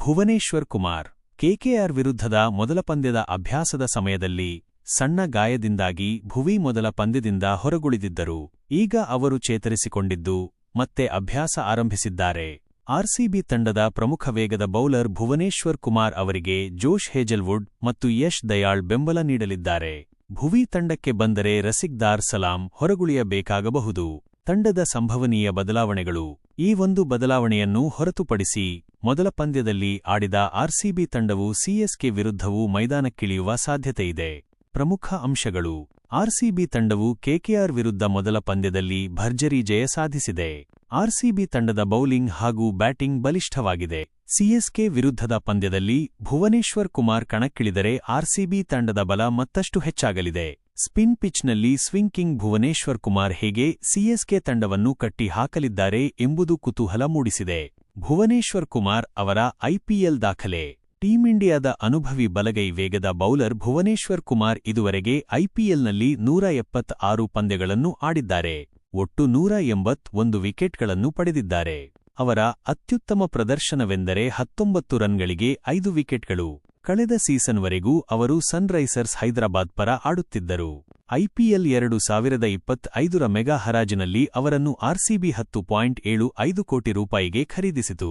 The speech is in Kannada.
ಭುವನೇಶ್ವರ್ ಕುಮಾರ್ ಕೆಕೆಆರ್ ವಿರುದ್ಧದ ಮೊದಲ ಪಂದ್ಯದ ಅಭ್ಯಾಸದ ಸಮಯದಲ್ಲಿ ಸಣ್ಣ ಗಾಯದಿಂದಾಗಿ ಭುವಿ ಮೊದಲ ಪಂದ್ಯದಿಂದ ಹೊರಗುಳಿದಿದ್ದರು. ಈಗ ಅವರು ಚೇತರಿಸಿಕೊಂಡಿದ್ದು ಮತ್ತೆ ಅಭ್ಯಾಸ ಆರಂಭಿಸಿದ್ದಾರೆ. ಆರ್ಸಿಬಿ ತಂಡದ ಪ್ರಮುಖ ವೇಗದ ಬೌಲರ್ ಭುವನೇಶ್ವರ್ ಕುಮಾರ್ ಅವರಿಗೆ ಜೋಶ್ ಹೇಜಲ್ವುಡ್ ಮತ್ತು ಯಶ್ ದಯಾಳ್ ಬೆಂಬಲ ನೀಡಲಿದ್ದಾರೆ. ಭುವಿ ತಂಡಕ್ಕೆ ಬಂದರೆ ರಸಿಕ್ ದಾರ್ ಸಲಾಂ ಹೊರಗುಳಿಯಬೇಕಾಗಬಹುದು. ತಂಡದ ಸಂಭವನೀಯ ಬದಲಾವಣೆಗಳು. ಈ ಒಂದು ಬದಲಾವಣೆಯನ್ನು ಹೊರತುಪಡಿಸಿ ಮೊದಲ ಪಂದ್ಯದಲ್ಲಿ ಆಡಿದ ಆರ್ಸಿಬಿ ತಂಡವು ಸಿಎಸ್ಕೆ ವಿರುದ್ಧವೂ ಮೈದಾನಕ್ಕಿಳಿಯುವ ಸಾಧ್ಯತೆಯಿದೆ. ಪ್ರಮುಖ ಅಂಶಗಳು. ಆರ್ಸಿಬಿ ತಂಡವು ಕೆಕೆಆರ್ ವಿರುದ್ಧ ಮೊದಲ ಪಂದ್ಯದಲ್ಲಿ ಭರ್ಜರಿ ಜಯ ಸಾಧಿಸಿದೆ. ಆರ್ಸಿಬಿ ತಂಡದ ಬೌಲಿಂಗ್ ಹಾಗೂ ಬ್ಯಾಟಿಂಗ್ ಬಲಿಷ್ಠವಾಗಿದೆ. ಸಿಎಸ್ಕೆ ವಿರುದ್ಧದ ಪಂದ್ಯದಲ್ಲಿ ಭುವನೇಶ್ವರ್ ಕುಮಾರ್ ಕಣಕ್ಕಿಳಿದರೆ ಆರ್ಸಿಬಿ ತಂಡದ ಬಲ ಮತ್ತಷ್ಟು ಹೆಚ್ಚಾಗಲಿದೆ. ಸ್ಪಿನ್ ಪಿಚ್ನಲ್ಲಿ ಸ್ವಿಂಗ್ ಕಿಂಗ್ ಭುವನೇಶ್ವರ್ ಕುಮಾರ್ ಹೇಗೆ ಸಿಎಸ್ಕೆ ತಂಡವನ್ನು ಕಟ್ಟಿ ಹಾಕಲಿದ್ದಾರೆ ಎಂಬುದು ಕುತೂಹಲ ಮೂಡಿಸಿದೆ. ಭುವನೇಶ್ವರ್ ಕುಮಾರ್ ಅವರ ಐಪಿಎಲ್ ದಾಖಲೆ. ಟೀಂ ಇಂಡಿಯಾದ ಅನುಭವಿ ಬಲಗೈ ವೇಗದ ಬೌಲರ್ ಭುವನೇಶ್ವರ್ ಕುಮಾರ್ ಇದುವರೆಗೆ ಐಪಿಎಲ್ನಲ್ಲಿ 176 ಪಂದ್ಯಗಳನ್ನು ಆಡಿದ್ದಾರೆ. ಒಟ್ಟು 181 ವಿಕೆಟ್ಗಳನ್ನು ಪಡೆದಿದ್ದಾರೆ. ಅವರ ಅತ್ಯುತ್ತಮ ಪ್ರದರ್ಶನವೆಂದರೆ 19 ರನ್ಗಳಿಗೆ 5 ವಿಕೆಟ್ಗಳು. ಕಳೆದ ಸೀಸನ್ವರೆಗೂ ಅವರು ಸನ್ರೈಸರ್ಸ್ ಹೈದರಾಬಾದ್ ಪರ ಆಡುತ್ತಿದ್ದರು. ಐಪಿಎಲ್ 2025ರ ಮೆಗಾ ಹರಾಜಿನಲ್ಲಿ ಅವರನ್ನು ಆರ್ಸಿಬಿ 10.75 ಕೋಟಿ ರೂಪಾಯಿಗೆ ಖರೀದಿಸಿತು.